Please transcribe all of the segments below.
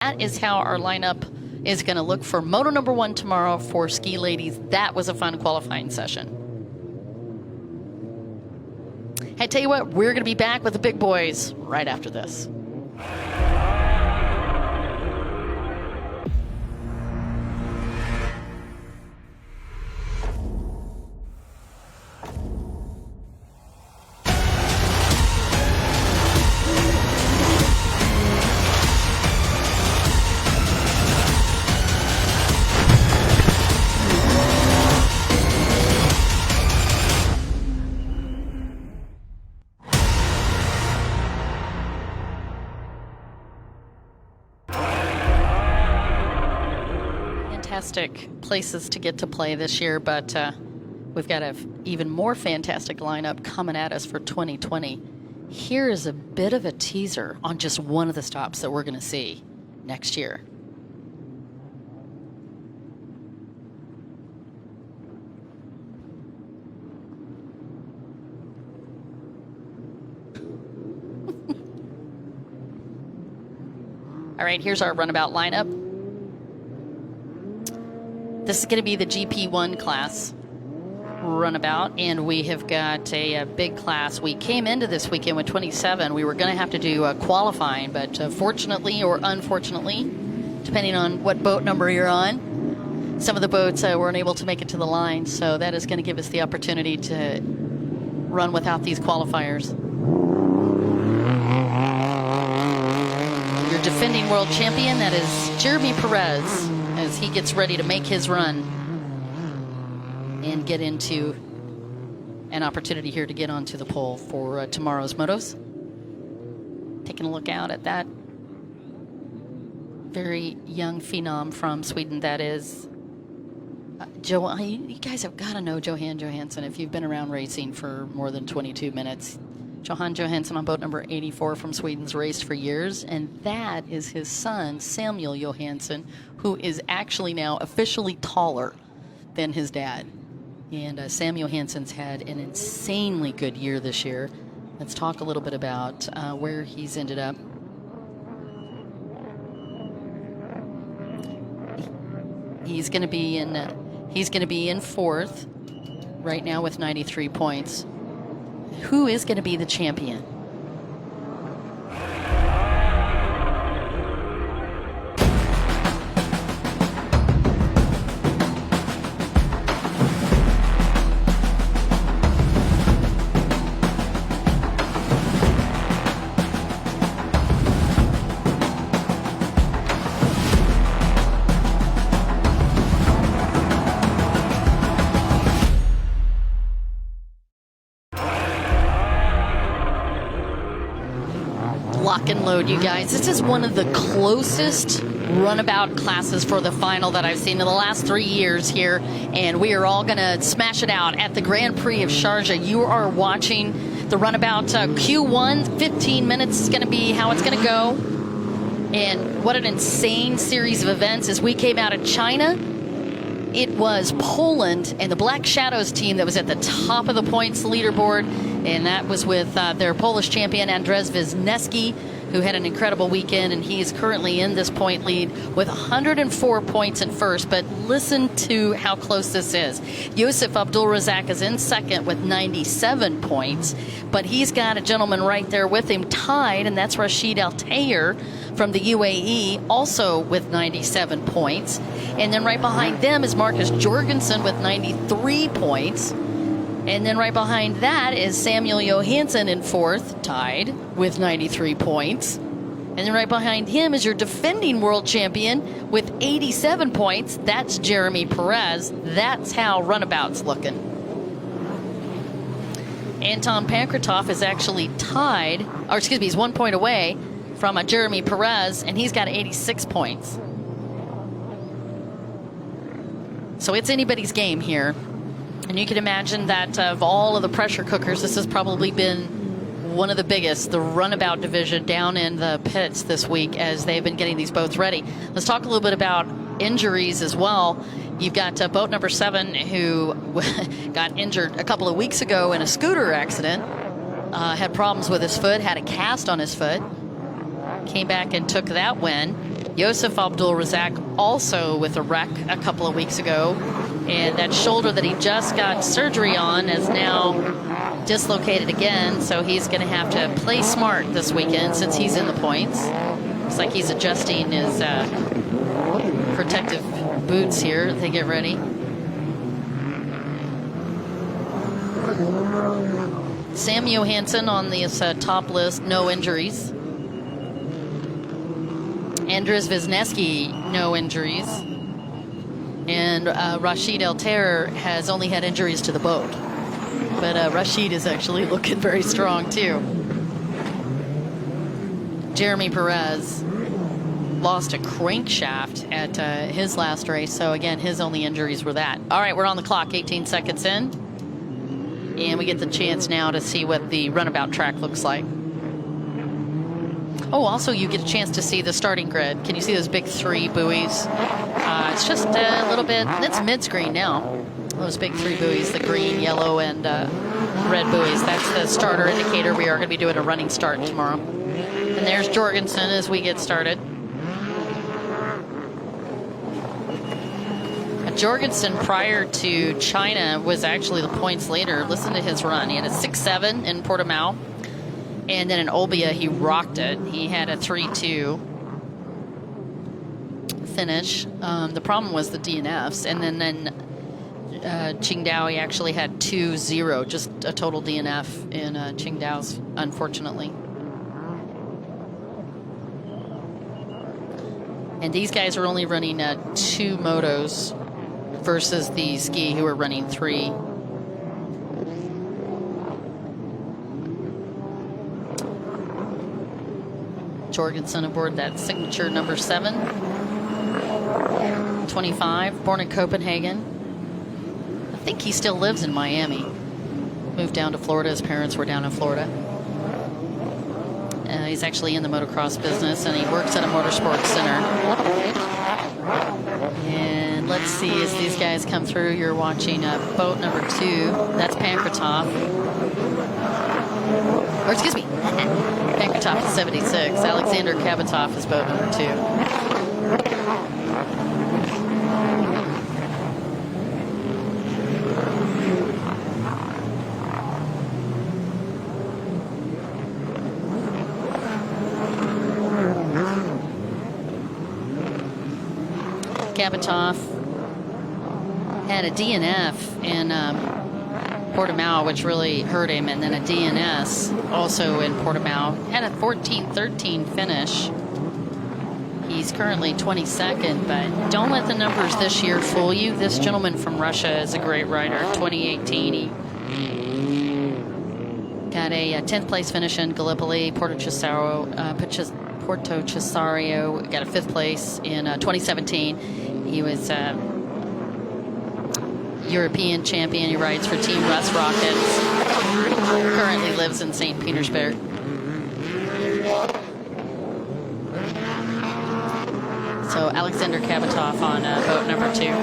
That is how our lineup is going to look for Moto number 1 tomorrow for ski ladies. That was a fun qualifying session. Hey, tell you what, we're going to be back with the big boys right after this. Fantastic places to get to play this year, but we've got an even more fantastic lineup coming at us for 2020. Here is a bit of a teaser on just one of the stops that we're going to see next year. All right, here's our runabout lineup. This is going to be the GP1 class runabout, and we have got a big class. We came into this weekend with 27. We were going to have to do qualifying, but fortunately or unfortunately, depending on what boat number you're on, some of the boats weren't able to make it to the line, so that is going to give us the opportunity to run without these qualifiers. Your defending world champion, that is Jeremy Perez, as he gets ready to make his run and get into an opportunity here to get onto the pole for tomorrow's motos. Taking a look out at that very young phenom from Sweden, that is you guys have got to know Johan Johansson if you've been around racing for more than 22 minutes. Johan Johansson on boat number 84 from Sweden's raced for years, and that is his son, Samuel Johansson, who is actually now officially taller than his dad. And Sam Johansson's had an insanely good year this year. Let's talk a little bit about where he's ended up. He's going to be in fourth right now with 93 points. Who is going to be the champion? Lock and load, you guys. This is one of the closest runabout classes for the final that I've seen in the last 3 years here, and we are all going to smash it out at the Grand Prix of Sharjah. You are watching the runabout Q1. 15 minutes is going to be how it's going to go, and what an insane series of events. As we came out of China, it was Poland and the Black Shadows team that was at the top of the points leaderboard, and that was with their Polish champion Andrzej Wisniewski, who had an incredible weekend, and he is currently in this point lead with 104 points in first. But listen to how close this is. Abdul Razak is in second with 97 points, but he's got a gentleman right there with him tied, and that's Rashid Al Tayer from the UAE, also with 97 points. And then right behind them is Marcus Jorgensen with 93 points. And then right behind that is Samuel Johansson in fourth, tied with 93 points. And then right behind him is your defending world champion with 87 points. That's Jeremy Perez. That's how runabout's looking. Anton Pankratov is actually tied, or excuse me, he's 1 point away from Jeremy Perez, and he's got 86 points. So it's anybody's game here. And you can imagine that of all of the pressure cookers, this has probably been one of the biggest, the runabout division down in the pits this week as they've been getting these boats ready. Let's talk a little bit about injuries as well. You've got boat number 7 who got injured a couple of weeks ago in a scooter accident, had problems with his foot, had a cast on his foot, came back and took that win. Yosef Abdul Razak also with a wreck a couple of weeks ago, and that shoulder that he just got surgery on is now dislocated again, so he's going to have to play smart this weekend since he's in the points. Looks like he's adjusting his protective boots here as they get ready. Sam Johansson on the top list, no injuries. Andres Wisniewski, no injuries. And Rashid El-Ter has only had injuries to the boat. But Rashid is actually looking very strong, too. Jeremy Perez lost a crankshaft at his last race. So, again, his only injuries were that. All right, we're on the clock, 18 seconds in. And we get the chance now to see what the runabout track looks like. Oh, also you get a chance to see the starting grid. Can you see those big 3 buoys? It's just a little bit, it's mid-screen now. Those big 3 buoys, the green, yellow, and red buoys. That's the starter indicator. We are going to be doing a running start tomorrow. And there's Jorgensen as we get started. Jorgensen, prior to China, was actually the points leader. Listen to his run. He had a 6.7 in Portimao. And then in Olbia, he rocked it. He had a 3.2 finish. The problem was the DNFs. And then Qingdao, he actually had 2.0, just a total DNF in Qingdao's, unfortunately. And these guys are only running 2 motos versus the ski who are running 3. Jorgensen aboard that signature number 7. 25, born in Copenhagen. I think he still lives in Miami. Moved down to Florida. His parents were down in Florida. He's actually in the motocross business, and he works at a motorsports center. And let's see, as these guys come through, you're watching boat number 2. That's Pankratov. Or excuse me, Pankratov is 76. Alexander Kabatov is boat number 2. Kabatov had a DNF in Portimao, which really hurt him, and then a DNS also in Portimao. Had a 14-13 finish. He's currently 22nd, but don't let the numbers this year fool you. This gentleman from Russia is a great rider. 2018, he got a 10th place finish in Gallipoli, Porto Cesario, got a 5th place in 2017. He was European champion. He rides for Team Russ Rockets. Currently lives in St. Petersburg. So Alexander Kabatov on boat number 2.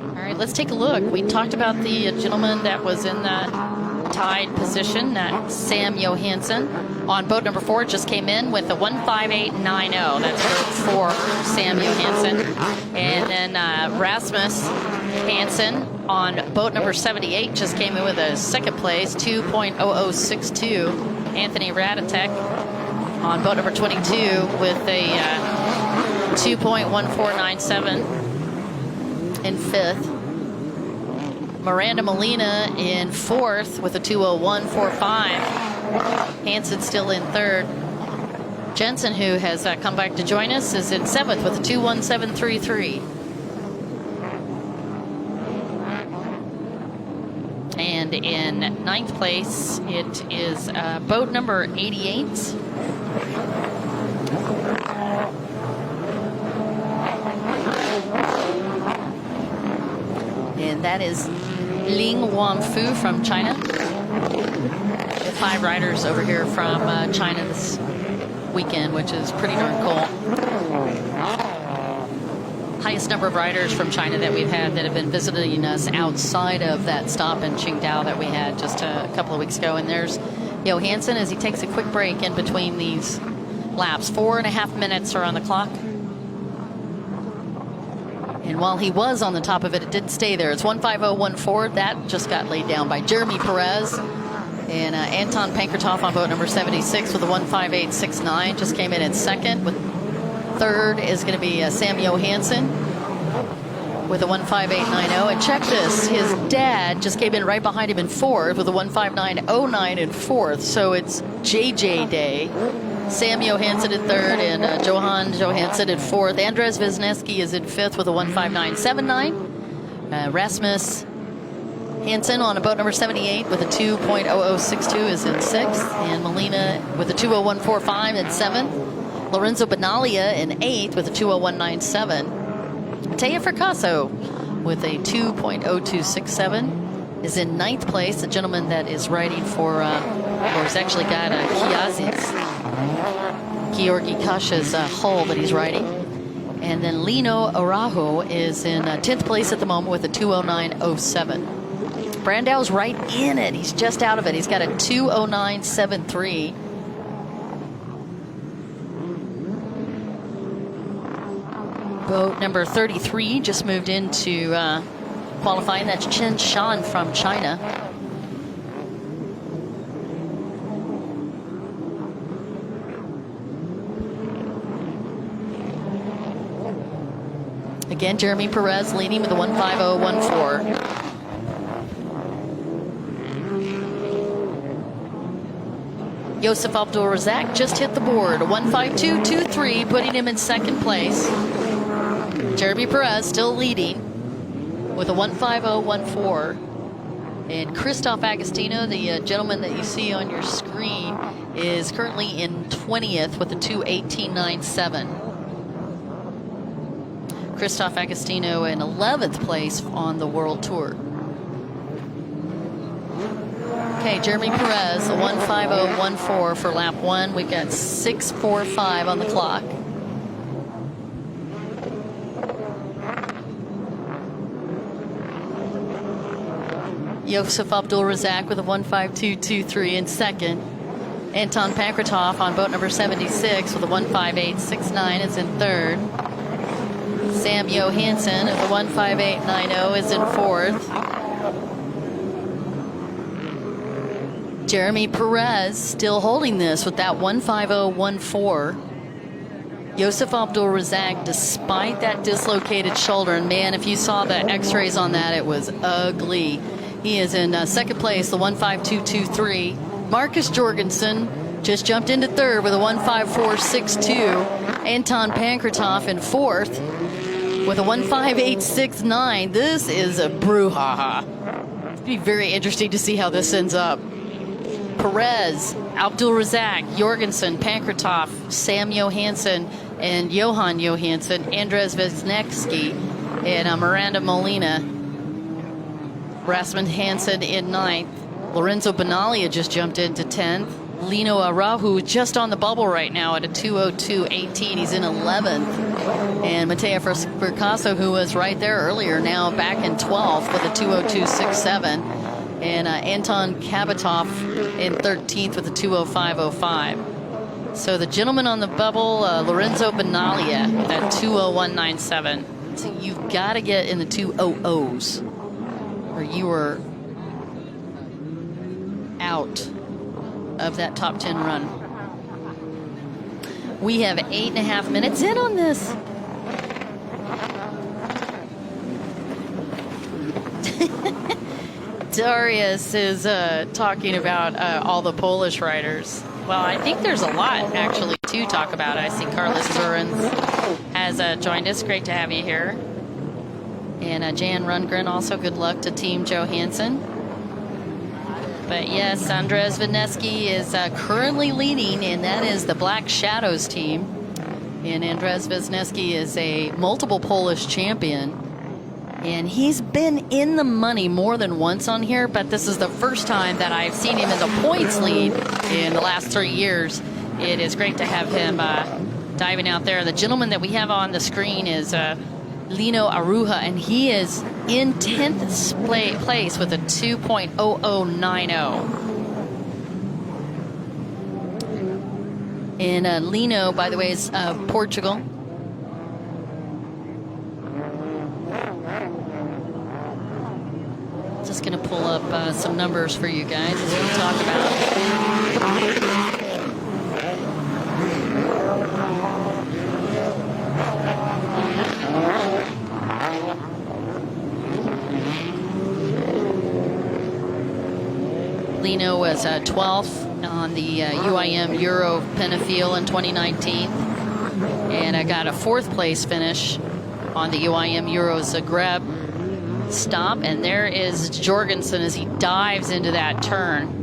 All right, let's take a look. We talked about the gentleman that was in that tied position, that Sam Johansson. On boat number 4, just came in with a 158.90. That's boat 4, Sam Johansson. And then Rasmus Hansen on boat number 78 just came in with a 2nd place, 2.0062. Anthony Radatek on boat number 22 with a 2.1497 in 5th. Miranda Molina in 4th with a 2:01.45. Hansen still in 3rd. Jensen, who has come back to join us, is in 7th with a 2:17.33. And in 9th place, it is boat number 88. And that is Ling Wanfu from China. 5 riders over here from China this weekend, which is pretty darn cool. Highest number of riders from China that we've had that have been visiting us outside of that stop in Qingdao that we had just a couple of weeks ago. And there's Johansson as he takes a quick break in between these laps. 4.5 minutes are on the clock. And while he was on the top of it, it did stay there. It's 150.14. That just got laid down by Jeremy Perez. And Anton Pankratoff on boat number 76 with a 158.69. Just came in second. With third is going to be Sam Johansson with a 158.90. And check this, his dad just came in right behind him in fourth with a 159.09 in fourth. So it's JJ Day. Sam Johansson in third and Johan Johansson in fourth. Andres Wisniewski is in fifth with a 159.79. Rasmus Hansen on a boat number 78 with a 2.0062 is in sixth. And Molina with a 201.45 in seventh. Lorenzo Benalia in eighth with a 201.97. Mateo Fracasso with a 2.0267 is in ninth place. The gentleman that is riding for, or has actually got Kiazis. Georgi Kasha's hull that he's riding. And then Lino Araujo is in 10th place at the moment with a 209.07. Brandau's right in it. He's just out of it. He's got a 209.73. Boat number 33 just moved into qualifying. That's Chen Shan from China. Again, Jeremy Perez leading with a 150.14. Yosef Abdul Razak just hit the board, a 152.23, putting him in second place. Jeremy Perez still leading with a 150.14. And Christoph Agostino, the gentleman that you see on your screen, is currently in 20th with a 218.97. Christoph Agostino in 11th place on the World Tour. Okay, Jeremy Perez, a 150.14 for lap one. We've got 6:45 on the clock. Yosef Abdul Razak with a 152.23 in second. Anton Pankratoff on boat number 76 with a 158.69 is in third. Sam Johansson of the 158.90 is in fourth. Jeremy Perez still holding this with that 150.14. Yosef Abdul Razak, despite that dislocated shoulder, and man, if you saw the x-rays on that, it was ugly. He is in second place, the 152.23. Marcus Jorgensen just jumped into third with a 154.62. Anton Pankratoff in fourth with a 158.69. This is a brouhaha. It'll be very interesting to see how this ends up. Perez, Abdul Razak, Jorgensen, Pankratoff, Sam Johansson, and Johan Johansson, Andres Wisniewski, and Miranda Molina. Rasmus Hansen in ninth. Lorenzo Benalia just jumped into 10th. Lino Araujo just on the bubble right now at a 202.18. He's in 11th. And Mateo Fracasso, who was right there earlier, now back in 12th with a 202.67. And Anton Kabatov in 13th with a 205.05. So the gentleman on the bubble, Lorenzo Benalia at 201.97. So you've got to get in the 200s or you are out of that top 10 run. We have 8.5 minutes in on this. Darius is talking about all the Polish riders. Well, I think there's a lot actually to talk about. I see Carlos Zurins has joined us. Great to have you here. And Jan Rundgren also, good luck to Team Johansson. But yes, Andres Wisniewski is currently leading, and that is the Black Shadows team. And Andres Wisniewski is a multiple Polish champion. And he's been in the money more than once on here, but this is the first time that I've seen him in the points lead in the last 3 years. It is great to have him diving out there. The gentleman that we have on the screen is Lino Araujo, and he is in 10th place with a 2.0090. And Lino, by the way, is Portugal. Just going to pull up some numbers for you guys as we talk about. Lino was 12th on the UIM Euro Penafil in 2019. And I got a 4th place finish on the UIM Euro Zagreb stop. And there is Jorgensen as he dives into that turn.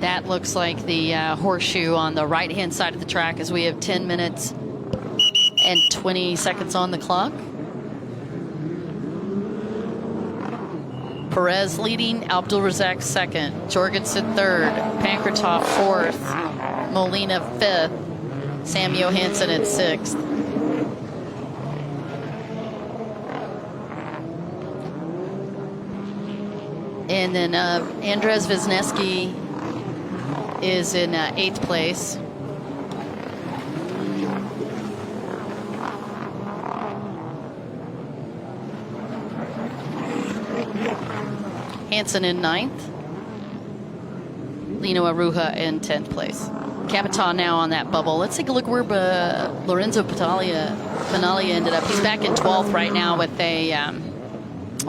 That looks like the horseshoe on the right-hand side of the track as we have 10 minutes and 20 seconds on the clock. Perez leading, Abdul Razak second, Jorgensen third, Pankratov fourth, Molina fifth, Sam Johansson at sixth. And then Andres Wisniewski is in 8th place. Hansen in 9th. Lino Aruja in 10th place. Capitan now on that bubble. Let's take a look where Lorenzo Pinaglia ended up. He's back in 12th right now with a,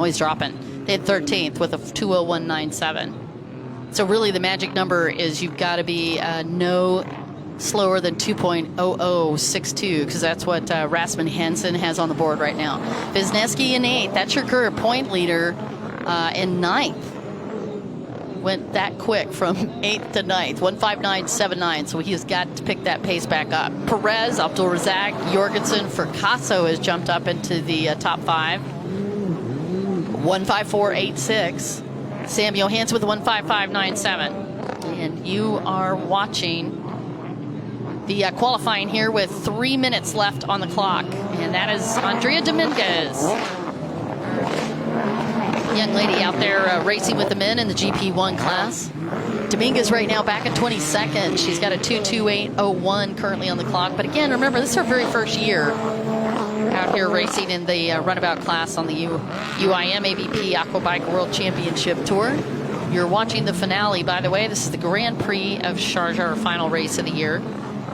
he's dropping. They had 13th with a 2:01.97. So really the magic number is you've got to be no slower than 2.0062 because that's what Rasmus Hansen has on the board right now. Wisniewski in 8th. That's your current point leader. In 9th, went that quick from 8th to 9th, 1:59.79. So he has got to pick that pace back up. Perez, Abdul Razak, Jorgensen, Fracasso has jumped up into the top 5. 1:54.86. Sam Johansson with a 1:55.97. And you are watching the qualifying here with 3 minutes left on the clock. And that is Andrea Dominguez. Young lady out there racing with the men in the GP1 class. Dominguez right now back in 22nd. She's got a 2:28.01 currently on the clock. But again, remember, this is her very first year out here racing in the runabout class on the UIM AVP Aquabike World Championship Tour. You're watching the finale, by the way. This is the Grand Prix of Sharjah, our final race of the year.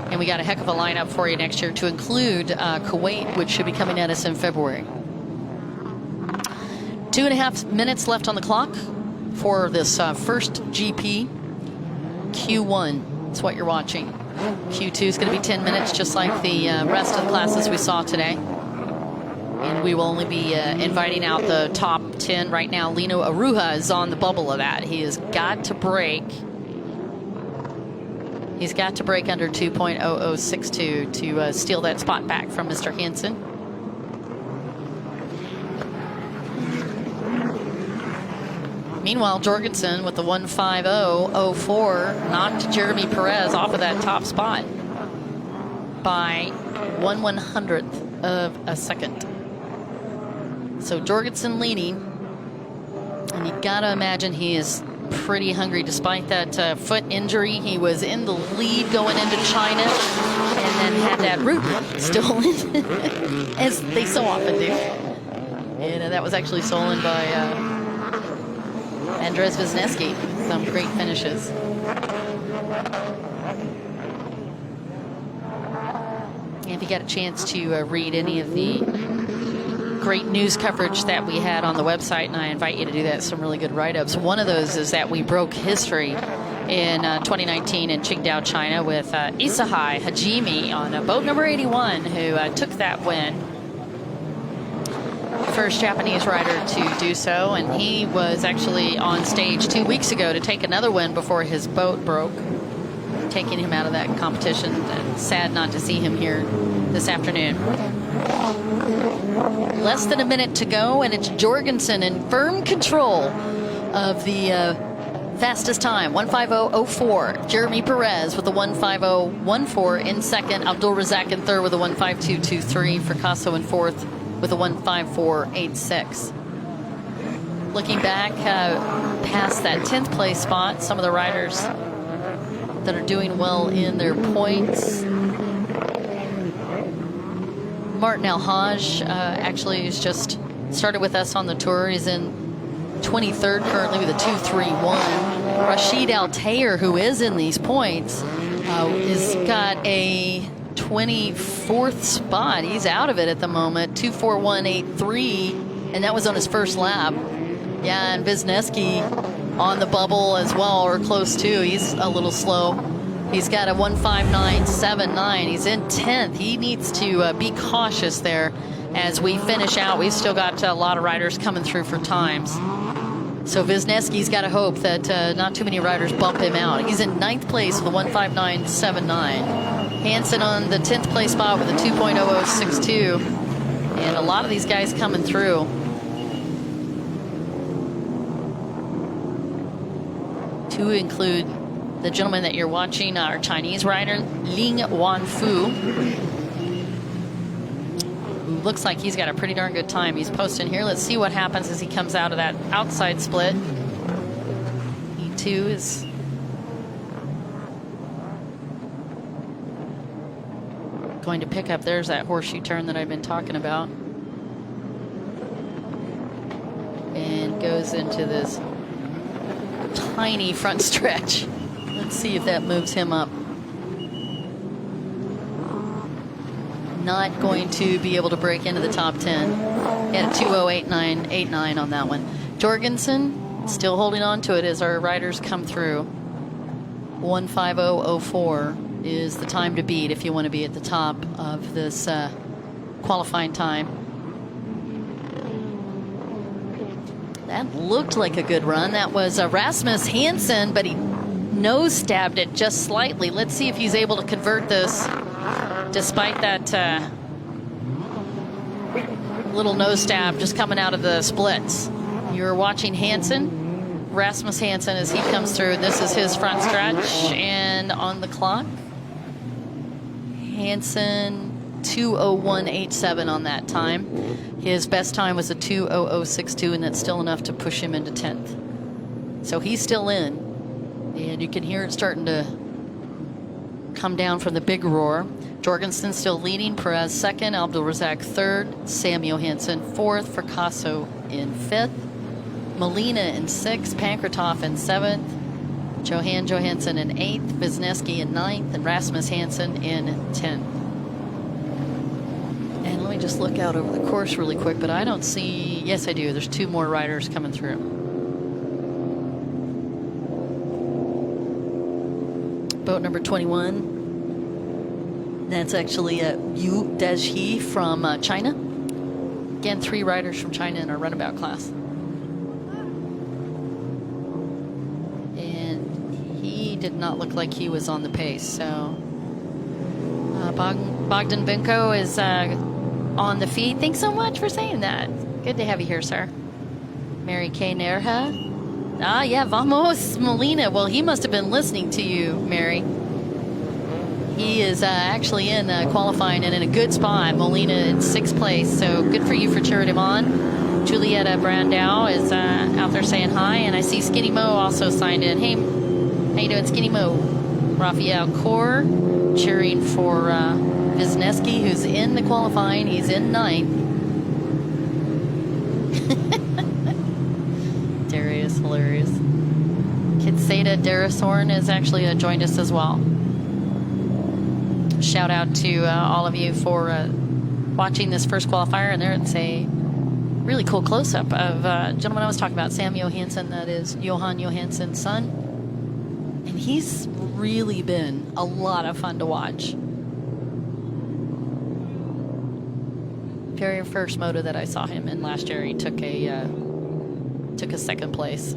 And we got a heck of a lineup for you next year to include Kuwait, which should be coming at us in February. 2.5 minutes left on the clock for this first GP. Q1 is what you're watching. Q2 is going to be 10 minutes, just like the rest of the classes we saw today. And we will only be inviting out the top 10 right now. Lino Aruja is on the bubble of that. He has got to break. He's got to break under 2.0062 to steal that spot back from Mr. Hansen. Meanwhile, Jorgensen with the 1:50.04 knocked Jeremy Perez off of that top spot by 1/100th of a second. So Jorgensen leading, and you gotta imagine he is pretty hungry despite that foot injury. He was in the lead going into China and then had that route stolen, as they so often do. And that was actually stolen by Andres Wisniewski. Some great finishes. And if you got a chance to read any of the great news coverage that we had on the website, and I invite you to do that, some really good write-ups. One of those is that we broke history in 2019 in Qingdao, China with Isahai Hajime on boat number 81, who took that win. First Japanese rider to do so, and he was actually on stage 2 weeks ago to take another win before his boat broke, taking him out of that competition. And sad not to see him here this afternoon. Less than a minute to go, and it's Jorgensen in firm control of the fastest time, 1:50.04. Jeremy Perez with a 1:50.14 in second. Abdul Razak in third with a 1:52.23. Fracasso in fourth with a 1:54.86. Looking back past that 10th place spot, some of the riders that are doing well in their points. Martin Al-Haj actually is just started with us on the tour. He's in 23rd currently with a 2.31. Rashid Al-Tayer, who is in these points, has got a 24th spot. He's out of it at the moment, 2.4183, and that was on his first lap. Yeah, and Wisniewski on the bubble as well, or close to. He's a little slow. He's got a 1.5979. He's in 10th. He needs to be cautious there as we finish out. We've still got a lot of riders coming through for times. So Wisniewski's got to hope that not too many riders bump him out. He's in 9th place with a 1.5979. Hansen on the 10th place spot with a 2.0062. And a lot of these guys coming through. To include the gentleman that you're watching, our Chinese rider, Ling Wanfu, who looks like he's got a pretty darn good time. He's posting here. Let's see what happens as he comes out of that outside split. E2 is going to pick up. There's that horseshoe turn that I've been talking about. And goes into this tiny front stretch. Let's see if that moves him up. Not going to be able to break into the top 10. He had a 2.08989 on that one. Jorgensen still holding on to it as our riders come through. 1.5004 is the time to beat if you want to be at the top of this qualifying time. That looked like a good run. That was Rasmus Hansen, but he nose stabbed it just slightly. Let's see if he's able to convert this despite that little nose stab just coming out of the splits. You're watching Hansen, Rasmus Hansen, as he comes through. This is his front stretch, and on the clock, Hansen 2.0187 on that time. His best time was a 2.0062, and that's still enough to push him into 10th. So he's still in, and you can hear it starting to come down from the big roar. Jorgensen still leading, Perez second, Abdul Razak third, Sam Johansson fourth, Fracasso in fifth, Molina in sixth, Pankratov in seventh, Johan Johansson in eighth, Wisniewski in ninth, and Rasmus Hansen in 10th. And let me just look out over the course really quick, but I don't see, yes I do, there's two more riders coming through. Boat number 21. That's actually Yu Dezhi from China. Again, 3 riders from China in our runabout class. And he did not look like he was on the pace. So Bogdan Benko is on the feed. Thanks so much for saying that. Good to have you here, sir. Mary Kay Nerha. Ah, yeah, Vamos Molina. Well, he must have been listening to you, Mary. He is actually in qualifying and in a good spot. Molina in 6th place, so good for you for cheering him on. Julietta Brandau is out there saying hi, and I see Skinny Mo also signed in. Hey, how you doing, Skinny Mo? Rafael Kaur cheering for Wisniewski, who's in the qualifying. He's in 9th. Darius, hilarious. Kitseda Darashorn has actually joined us as well. Shout out to all of you for watching this first qualifier, and there it's a really cool close-up of gentleman I was talking about, Sam Johansson. That is Johan Johansson's son, and he's really been a lot of fun to watch. Very first moto that I saw him in last year, he took a 2nd place.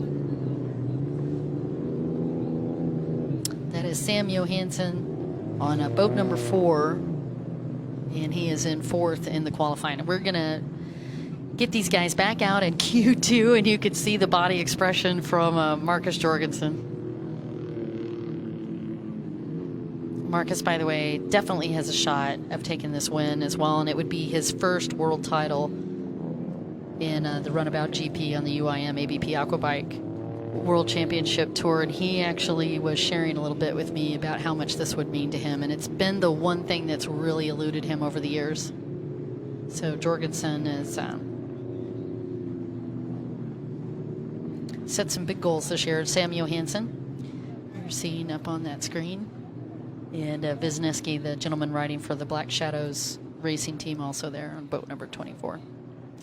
That is Sam Johansson on boat number 4, and he is in 4th in the qualifying. We're gonna get these guys back out in Q2, and you can see the body expression from Marcus Jorgensen. Marcus, by the way, definitely has a shot of taking this win as well, and it would be his first world title in the Runabout GP on the UIM ABP Aquabike. World Championship Tour, and he actually was sharing a little bit with me about how much this would mean to him, and it's been the one thing that's really eluded him over the years. So Jorgensen has set some big goals this year. Sam Johansson, you're seeing up on that screen, and Wisniewski, the gentleman riding for the Black Shadows racing team, also there on boat number 24.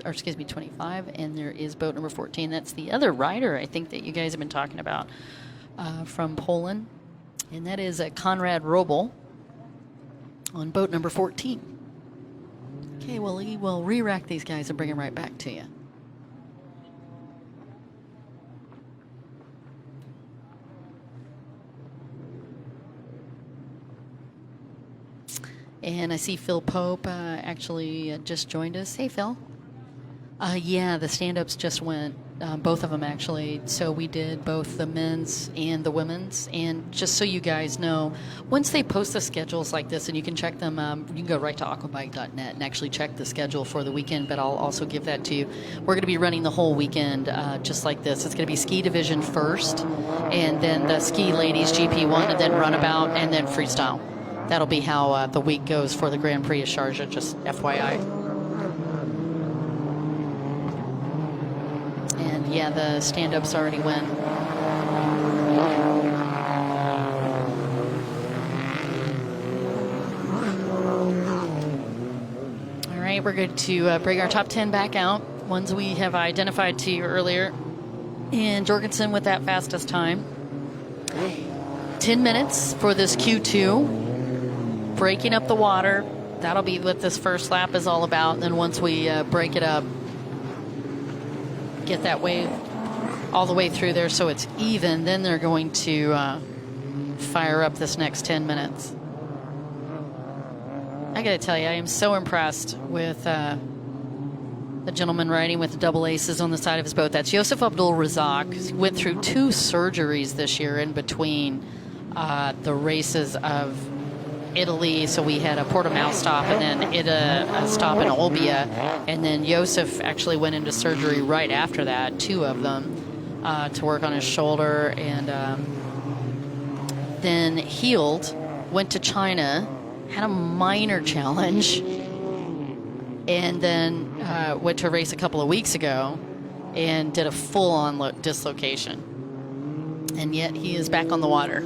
Or excuse me, 25, and there is boat number 14. That's the other rider, I think, that you guys have been talking about from Poland, and that is Konrad Robel on boat number 14. Okay, well, we will re-rack these guys and bring them right back to you. And I see Phil Pope actually just joined us. Hey, Phil. Yeah, the stand-ups just went, both of them actually. So we did both the men's and the women's. And just so you guys know, once they post the schedules like this, and you can check them, you can go right to aquabike.net and actually check the schedule for the weekend, but I'll also give that to you. We're going to be running the whole weekend just like this. It's going to be ski division first, and then the ski ladies GP1, and then runabout, and then freestyle. That'll be how the week goes for the Grand Prix of Sharjah, just FYI. Yeah, the stand-ups already went. All right, we're going to bring our top 10 back out, ones we have identified to you earlier. And Jorgensen with that fastest time. 10 minutes for this Q2. Breaking up the water. That'll be what this first lap is all about. And then once we break it up, get that wave all the way through there so it's even, then they're going to fire up this next 10 minutes. I gotta tell you, I am so impressed with the gentleman riding with the double aces on the side of his boat. That's Yosef Abdul Razak. He went through 2 surgeries this year in between the races of Italy, so we had a Portimao stop and then a stop in Olbia, and then Yosef actually went into surgery right after that, 2 of them, to work on his shoulder, and then healed, went to China, had a minor challenge, and then went to a race a couple of weeks ago and did a full-on dislocation, and yet he is back on the water.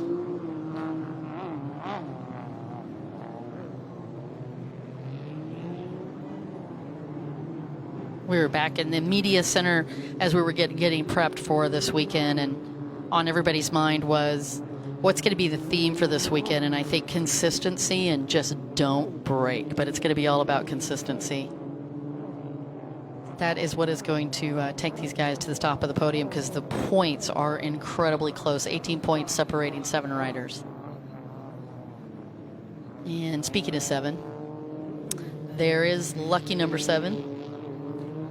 We were back in the media center as we were getting prepped for this weekend, and on everybody's mind was what's going to be the theme for this weekend, and I think consistency and just don't break, but it's going to be all about consistency. That is what is going to take these guys to the top of the podium, because the points are incredibly close, 18 points separating 7 riders. And speaking of 7, there is lucky number 7.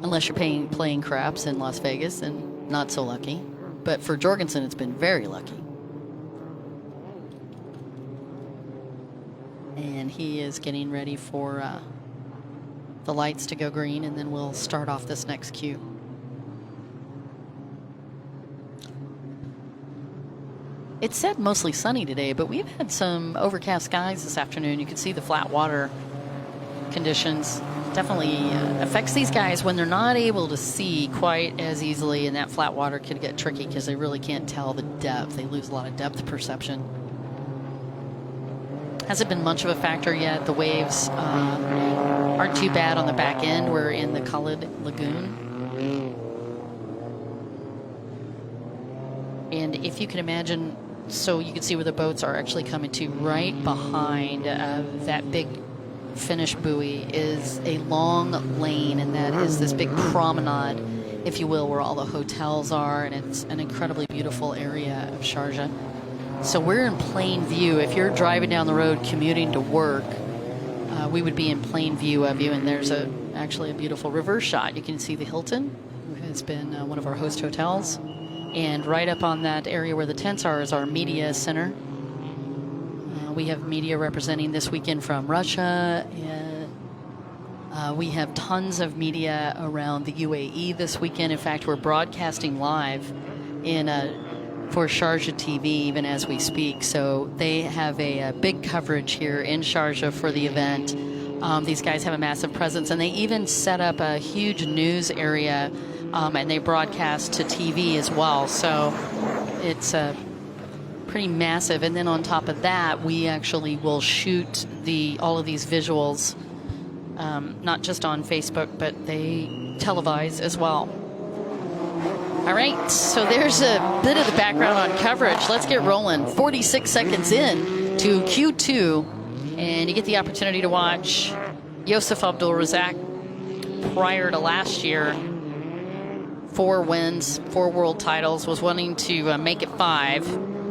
Unless you're playing craps in Las Vegas, and not so lucky. But for Jorgensen, it's been very lucky. And he is getting ready for the lights to go green, and then we'll start off this next queue. It's said mostly sunny today, but we've had some overcast skies this afternoon. You can see the flat water conditions. Definitely affects these guys when they're not able to see quite as easily, and that flat water can get tricky because they really can't tell the depth. They lose a lot of depth perception. Hasn't been much of a factor yet. The waves aren't too bad on the back end. We're in the Khalid Lagoon. And if you can imagine, so you can see where the boats are actually coming to, right behind that big finish buoy is a long lane, and that is this big promenade, if you will, where all the hotels are, and it's an incredibly beautiful area of Sharjah. So we're in plain view. If you're driving down the road commuting to work, we would be in plain view of you, and there's actually a beautiful reverse shot. You can see the Hilton, who has been one of our host hotels, and right up on that area where the tents are is our media center. We have media representing this weekend from Russia, and we have tons of media around the UAE this weekend. In fact, we're broadcasting live in for Sharjah TV even as we speak. So they have a big coverage here in Sharjah for the event. These guys have a massive presence, and they even set up a huge news area, and they broadcast to TV as well. So it's pretty massive. And then on top of that, we actually will shoot all of these visuals, not just on Facebook, but they televise as well. All right, so there's a bit of the background on coverage. Let's get rolling. 46 seconds in to Q2, and you get the opportunity to watch Yusuf Abdul Razak. Prior to last year, 4 wins, 4 world titles, was wanting to make it 5,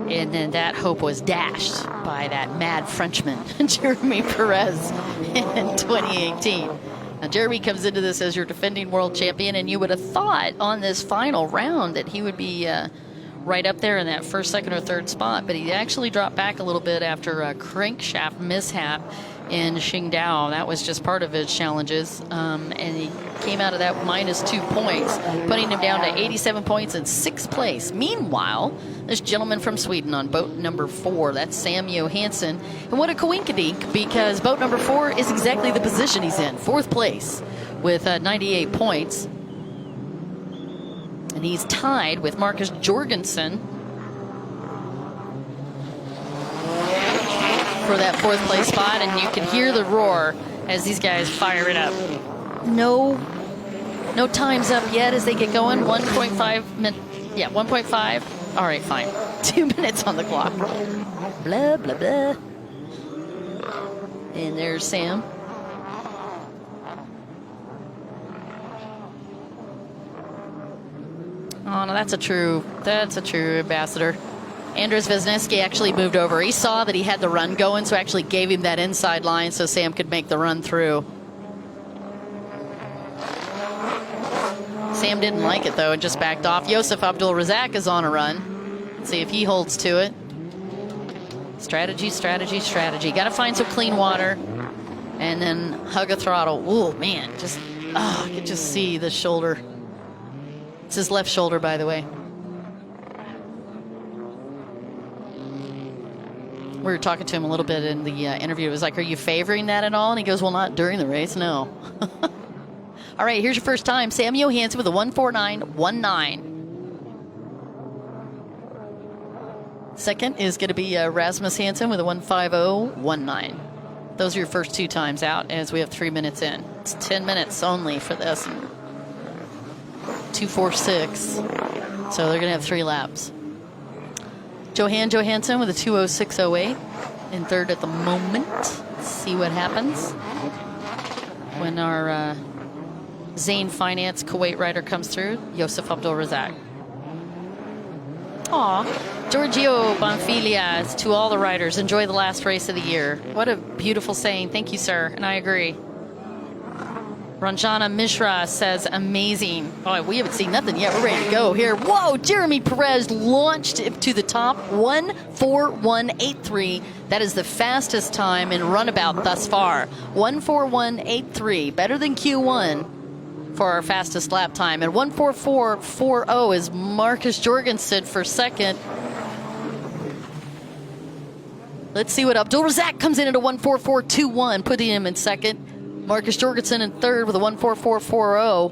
and then that hope was dashed by that mad Frenchman, Jeremy Perez, in 2018. Now, Jeremy comes into this as your defending world champion, and you would have thought on this final round that he would be right up there in that first, second, or third spot, but he actually dropped back a little bit after a crankshaft mishap in Qingdao. That was just part of his challenges, and he came out of that -2 points, putting him down to 87 points in 6th place. Meanwhile, this gentleman from Sweden on boat number 4, that's Sam Johansson. And what a coinkydink, because boat number 4 is exactly the position he's in, 4th place with 98 points. And he's tied with Marcus Jorgensen for that 4th place spot, and you can hear the roar as these guys fire it up. No time's up yet as they get going. 1.5 minutes. Yeah, 1.5. All right, fine. 2 minutes on the clock. Blah, blah, blah. And there's Sam. Oh, no, that's a true ambassador. Andres Wisniewski actually moved over. He saw that he had the run going, so actually gave him that inside line so Sam could make the run through. Sam didn't like it, though, and just backed off. Yusuf Abdul Razak is on a run. Let's see if he holds to it. Strategy, strategy, strategy. Got to find some clean water and then hug a throttle. Ooh, man, I could just see the shoulder. It's his left shoulder, by the way. We were talking to him a little bit in the interview. It was like, are you favoring that at all? And he goes, well, not during the race, no. All right, here's your first time. Sam Johansson with a 1:49.19. Second is going to be Rasmus Hansen with a 1:50.19. Those are your first 2 times out as we have 3 minutes in. It's 10 minutes only for this. 2:46. So they're going to have 3 laps. Johan Johansson with a 2:06.08 in third at the moment. Let's see what happens when our Zain Finance Kuwait rider comes through. Yusuf Abdul Razak. Aw, Giorgio Bonfilias to all the riders. Enjoy the last race of the year. What a beautiful saying. Thank you, sir. And I agree. Ranjana Mishra says, amazing. Oh, we haven't seen nothing yet. We're ready to go here. Whoa, Jeremy Perez launched to the top, 1:41.83. That is the fastest time in runabout thus far. 1:41.83, better than Q1 for our fastest lap time. And 1:44.40 is Marcus Jorgensen for second. Let's see what Abdul Razak comes in at a 1:44.21, putting him in second. Marcus Jorgensen in third with a 1:44.40.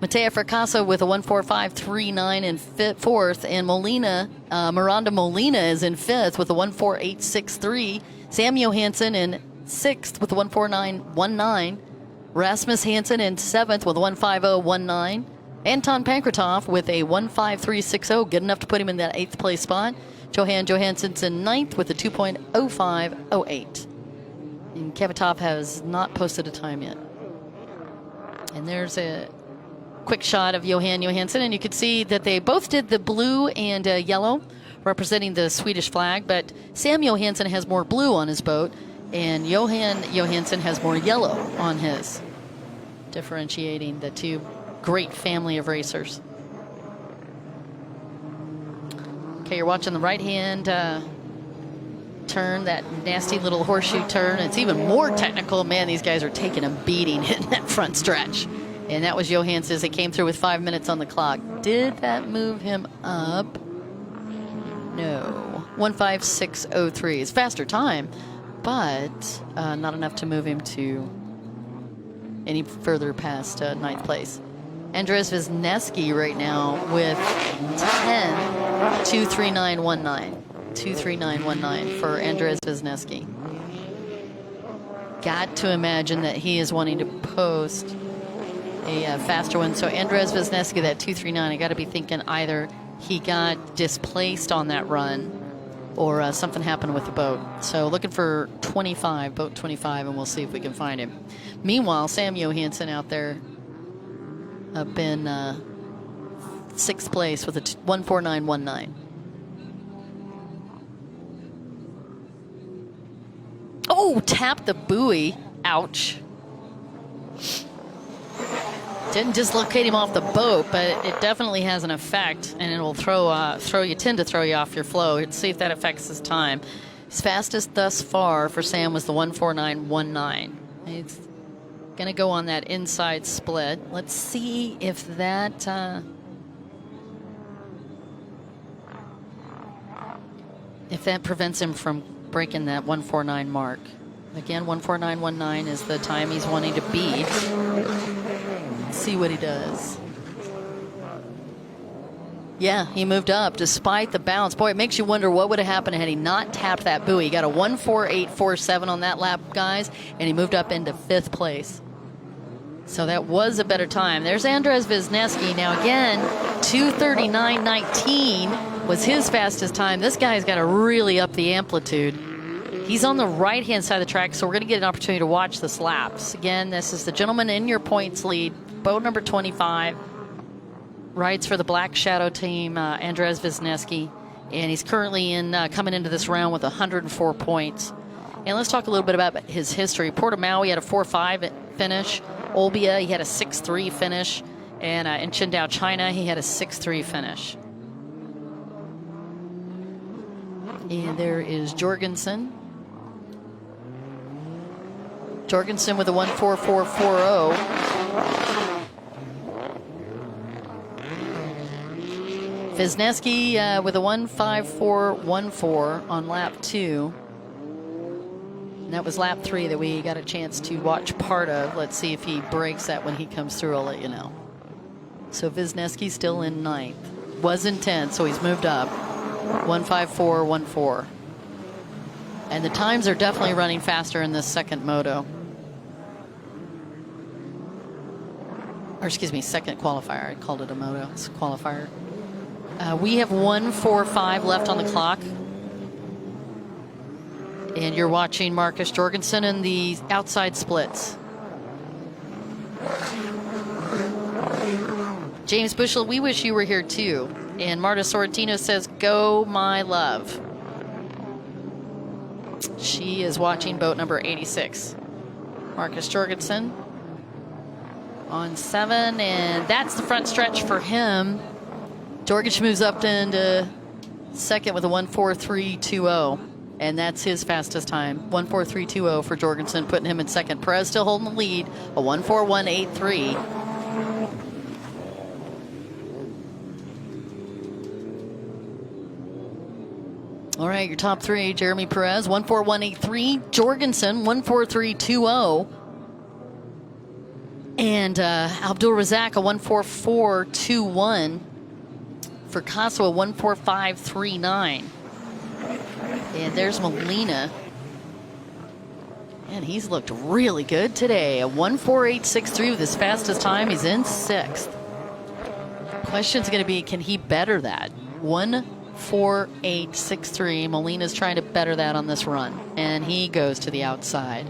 Matea Fracasso with a 1:45.39 in fourth. And Miranda Molina is in fifth with a 1:48.63. Sam Johansson in sixth with a 1:49.19. Rasmus Hansen in seventh with a 1:50.19. Anton Pankratov with a 1:53.60, good enough to put him in that 8th place spot. Johan Johansson's in ninth with a 2:05.08. And Kevitov has not posted a time yet. And there's a quick shot of Johan Johansson, and you can see that they both did the blue and yellow, representing the Swedish flag, but Sam Johansson has more blue on his boat, and Johan Johansson has more yellow on his, differentiating the two great family of racers. Okay, you're watching the right-hand turn, that nasty little horseshoe turn. It's even more technical. Man, these guys are taking a beating in that front stretch. And that was Johansson as he came through with 5 minutes on the clock. Did that move him up? No. 1:56.03 is faster time, but not enough to move him to any further past ninth place. Andres Wisniewski right now with 10.239.19. 239.19 for Andres Wisniewski. Got to imagine that he is wanting to post a faster one. So Andres Wisniewski, that 239, I got to be thinking either he got displaced on that run or something happened with the boat. So looking for 25, boat 25, and we'll see if we can find him. Meanwhile, Sam Johansson out there up in 6th place with a 149.19. Oh, tapped the buoy. Ouch. Didn't dislocate him off the boat, but it definitely has an effect, and it will tend to throw you off your flow. Let's see if that affects his time. His fastest thus far for Sam was the 149.19. He's going to go on that inside split. Let's see if that prevents him from breaking that 149 mark. Again, 149.19 is the time he's wanting to beat. Let's see what he does. Yeah, he moved up despite the bounce. Boy, it makes you wonder what would have happened had he not tapped that buoy. He got a 148.47 on that lap, guys, and he moved up into 5th place. So that was a better time. There's Andres Wisniewski. Now again, 239.19 was his fastest time. This guy's got to really up the amplitude. He's on the right-hand side of the track, so we're going to get an opportunity to watch this laps. Again, this is the gentleman in your points lead, boat number 25. Rides for the Black Shadow team, Andres Wisniewski. And he's currently coming into this round with 104 points. And let's talk a little bit about his history. Portimao, he had a 4.5 finish. Olbia, he had a 6.3 finish. And in Qingdao, China, he had a 6.3 finish. And there is Jorgensen. Jorgensen with a 144.40. Wisniewski with a 154.14 on lap 2. And that was lap 3 that we got a chance to watch part of. Let's see if he breaks that when he comes through. I'll let you know. So Wisniewski's still in 9th. Was in 10th, so he's moved up. 154.14. And the times are definitely running faster in this second moto. Or excuse me, second qualifier. I called it a moto. It's a qualifier. We have 1:45 left on the clock. And you're watching Marcus Jorgensen in the outside splits. James Bushel, we wish you were here too. And Marta Sorrentino says, go my love. She is watching boat number 86. Marcus Jorgensen on 7, and that's the front stretch for him. Jorgensen moves up into 2nd with a 143.20, and that's his fastest time. 143.20 for Jorgensen, putting him in 2nd. Perez still holding the lead, a 141.83. All right, your top 3, Jeremy Perez, 141.83. Jorgensen, 143.20. And Abdul Razak, a 144.21. For Casso, a 145.39. And there's Molina. And he's looked really good today. A 148.63 with his fastest time. He's in 6th. Question's going to be, can he better that? 148.63. Molina's trying to better that on this run. And he goes to the outside.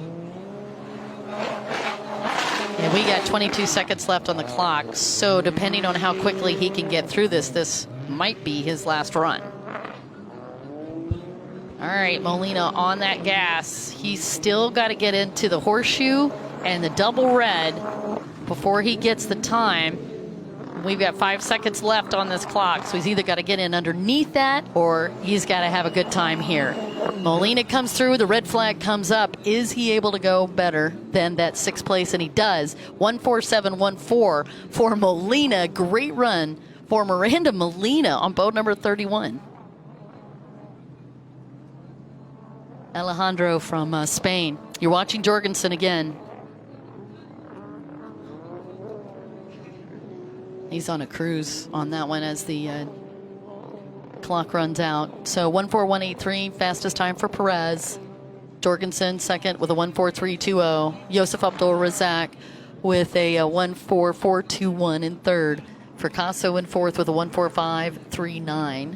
And we got 22 seconds left on the clock. So depending on how quickly he can get through this, this might be his last run. All right, Molina on that gas. He's still got to get into the horseshoe and the double red before he gets the time. We've got 5 seconds left on this clock, so he's either got to get in underneath that or he's got to have a good time here. Molina comes through, the red flag comes up. Is he able to go better than that 6th place? And he does. 147.14 for Molina. Great run for Miranda Molina on boat number 31. Alejandro from Spain. You're watching Jorgensen again. He's on a cruise on that one as the clock runs out. So 141.83, fastest time for Perez. Jorgensen second with a 143.20. Joseph Abdul Razak with a 144.21 in third. Fracasso in fourth with a 145.39.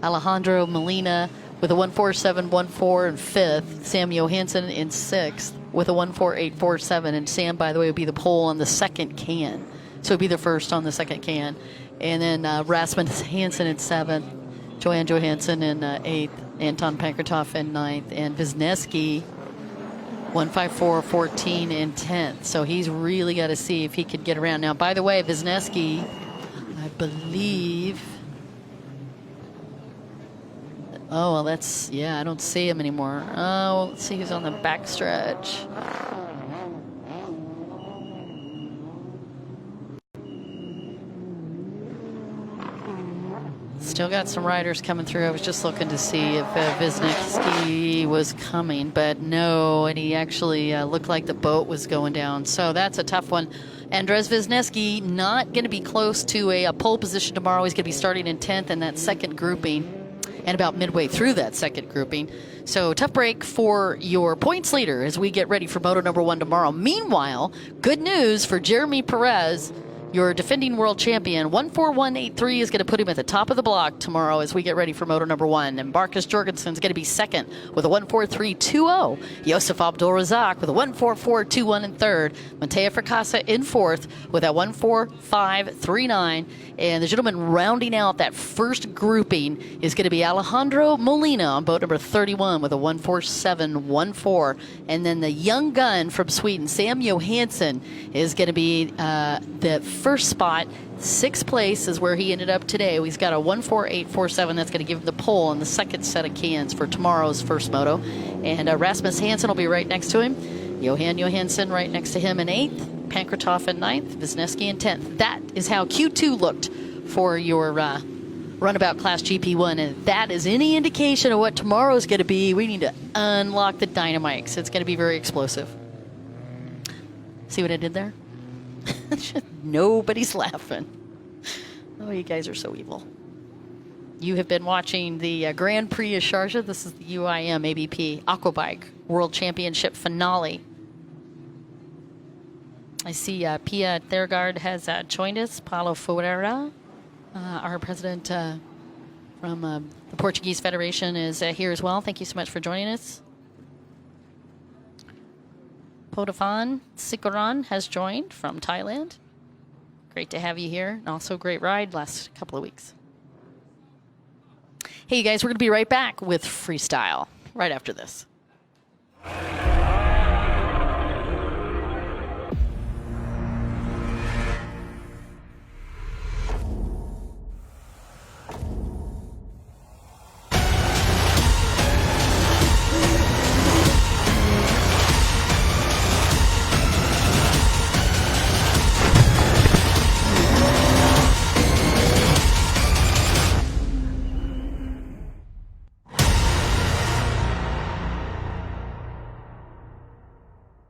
Alejandro Molina with a 147.14 in fifth. Sam Johansson in sixth with a 148.47. And Sam, by the way, would be the pole on the second can. So it'd be the first on the second can. And then Rasmus Hansen in seventh, Johan Johansson in eighth, Anton Pankratoff in ninth, and Wisniewski 154.14 in 10th. So he's really got to see if he could get around. Now, by the way, Wisniewski, I believe. Oh, well, that's, yeah, I don't see him anymore. Oh, well, let's see who's on the backstretch. Still got some riders coming through. I was just looking to see if Wisniewski was coming, but no, and he actually looked like the boat was going down. So that's a tough one. Andres Wisniewski not going to be close to a pole position tomorrow. He's going to be starting in 10th in that second grouping and about midway through that second grouping. So tough break for your points leader as we get ready for moto number 1 tomorrow. Meanwhile, good news for Jeremy Perez, your defending world champion. 141.83 is going to put him at the top of the block tomorrow as we get ready for moto number 1. And Marcus Jorgensen is going to be second with a 143.20. Joseph Abdul Razak with a 144.21 in third. Mateo Fracassa in fourth with a 145.39. And the gentleman rounding out that first grouping is going to be Alejandro Molina on boat number 31 with a 147.14. And then the young gun from Sweden, Sam Johansson, is going to be the first spot. 6th place is where he ended up today. He's got a 148.47. That's going to give him the pole on the second set of cans for tomorrow's first moto. And Rasmus Hansen will be right next to him. Johan Johansson right next to him in 8th. Pankratoff in 9th. Wisniewski in 10th. That is how Q2 looked for your runabout class GP1. And that is any indication of what tomorrow's going to be. We need to unlock the dynamites. It's going to be very explosive. See what I did there? Nobody's laughing. Oh, you guys are so evil. You have been watching the Grand Prix of Sharjah. This is the UIM ABP Aquabike World Championship finale. I see Pia Thurgard has joined us. Paulo Ferreira, our president from the Portuguese Federation, is here as well. Thank you so much for joining us. Podafan Sikoran has joined from Thailand. Great to have you here. And also great ride last couple of weeks. Hey, you guys, we're going to be right back with freestyle right after this.